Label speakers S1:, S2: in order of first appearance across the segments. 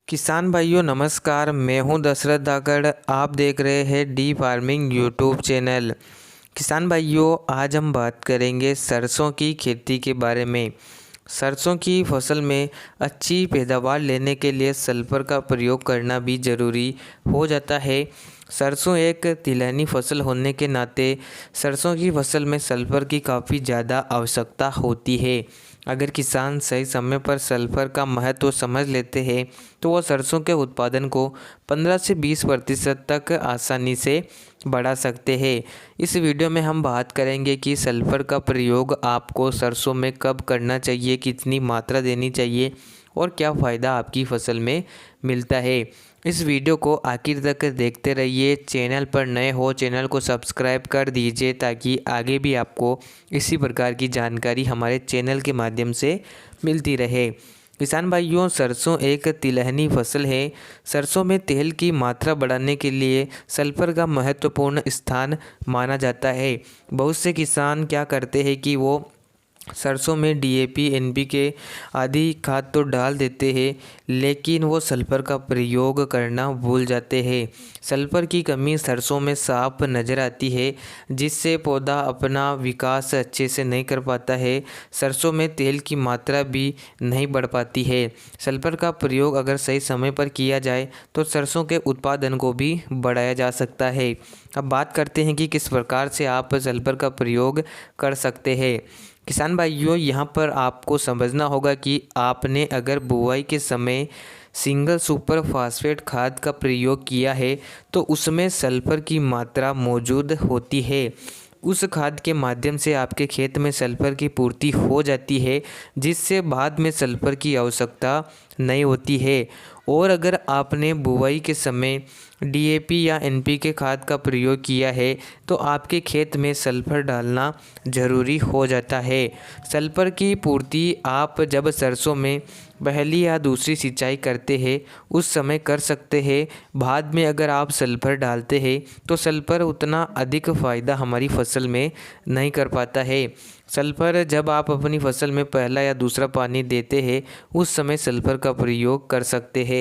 S1: किसान भाइयों नमस्कार। मैं हूं दशरथ धाकड़। आप देख रहे हैं डी फार्मिंग यूट्यूब चैनल। किसान भाइयों आज हम बात करेंगे सरसों की खेती के बारे में। सरसों की फसल में अच्छी पैदावार लेने के लिए सल्फर का प्रयोग करना भी ज़रूरी हो जाता है। सरसों एक तिलहनी फसल होने के नाते सरसों की फसल में सल्फर की काफ़ी ज़्यादा आवश्यकता होती है। अगर किसान सही समय पर सल्फर का महत्व समझ लेते हैं तो वो सरसों के उत्पादन को 15 से 20% तक आसानी से बढ़ा सकते हैं। इस वीडियो में हम बात करेंगे कि सल्फर का प्रयोग आपको सरसों में कब करना चाहिए, कितनी मात्रा देनी चाहिए और क्या फ़ायदा आपकी फसल में मिलता है। इस वीडियो को आखिर तक देखते रहिए। चैनल पर नए हो चैनल को सब्सक्राइब कर दीजिए ताकि आगे भी आपको इसी प्रकार की जानकारी हमारे चैनल के माध्यम से मिलती रहे। किसान भाइयों सरसों एक तिलहनी फसल है। सरसों में तेल की मात्रा बढ़ाने के लिए सल्फर का महत्वपूर्ण स्थान माना जाता है। बहुत से किसान क्या करते हैं कि वो सरसों में डीएपी एनपीके आदि खाद तो डाल देते हैं लेकिन वो सल्फर का प्रयोग करना भूल जाते हैं। सल्फर की कमी सरसों में साफ नज़र आती है जिससे पौधा अपना विकास अच्छे से नहीं कर पाता है। सरसों में तेल की मात्रा भी नहीं बढ़ पाती है। सल्फर का प्रयोग अगर सही समय पर किया जाए तो सरसों के उत्पादन को भी बढ़ाया जा सकता है। अब बात करते हैं कि किस प्रकार से आप सल्फर का प्रयोग कर सकते हैं। किसान भाइयों यहाँ पर आपको समझना होगा कि आपने अगर बुआई के समय सिंगल सुपर फास्फेट खाद का प्रयोग किया है तो उसमें सल्फर की मात्रा मौजूद होती है। उस खाद के माध्यम से आपके खेत में सल्फर की पूर्ति हो जाती है जिससे बाद में सल्फर की आवश्यकता नहीं होती है। और अगर आपने बुआई के समय डीएपी या एनपीके खाद का प्रयोग किया है तो आपके खेत में सल्फर डालना ज़रूरी हो जाता है। सल्फर की पूर्ति आप जब सरसों में पहली या दूसरी सिंचाई करते हैं उस समय कर सकते हैं। बाद में अगर आप सल्फर डालते हैं तो सल्फर उतना अधिक फ़ायदा हमारी फसल में नहीं कर पाता है। सल्फर जब आप अपनी फसल में पहला या दूसरा पानी देते हैं उस समय सल्फर का प्रयोग कर सकते हैं।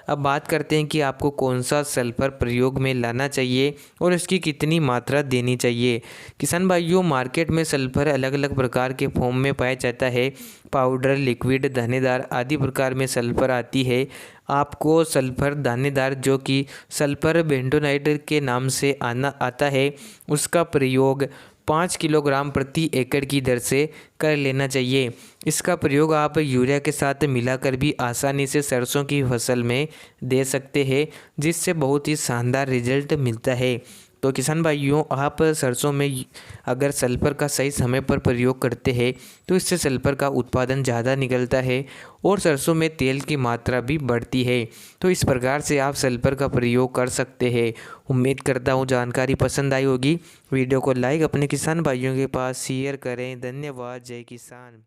S1: अब बात करते हैं कि आपको कौन सा सल्फर प्रयोग में लाना चाहिए और इसकी कितनी मात्रा देनी चाहिए। किसान भाइयों मार्केट में सल्फर अलग अलग प्रकार के फॉर्म में पाया जाता है। पाउडर, लिक्विड, दानेदार आदि प्रकार में सल्फर आती है। आपको सल्फर दानेदार जो कि सल्फर बेंटोनाइट के नाम से आता है उसका प्रयोग 5 किलोग्राम प्रति एकड़ की दर से कर लेना चाहिए। इसका प्रयोग आप यूरिया के साथ मिलाकर भी आसानी से सरसों की फसल में दे सकते हैं जिससे बहुत ही शानदार रिजल्ट मिलता है। तो किसान भाइयों आप सरसों में अगर सल्फर का सही समय पर प्रयोग करते हैं तो इससे सल्फर का उत्पादन ज़्यादा निकलता है और सरसों में तेल की मात्रा भी बढ़ती है। तो इस प्रकार से आप सल्फर का प्रयोग कर सकते हैं। उम्मीद करता हूँ जानकारी पसंद आई होगी। वीडियो को लाइक अपने किसान भाइयों के पास शेयर करें। धन्यवाद। जय किसान।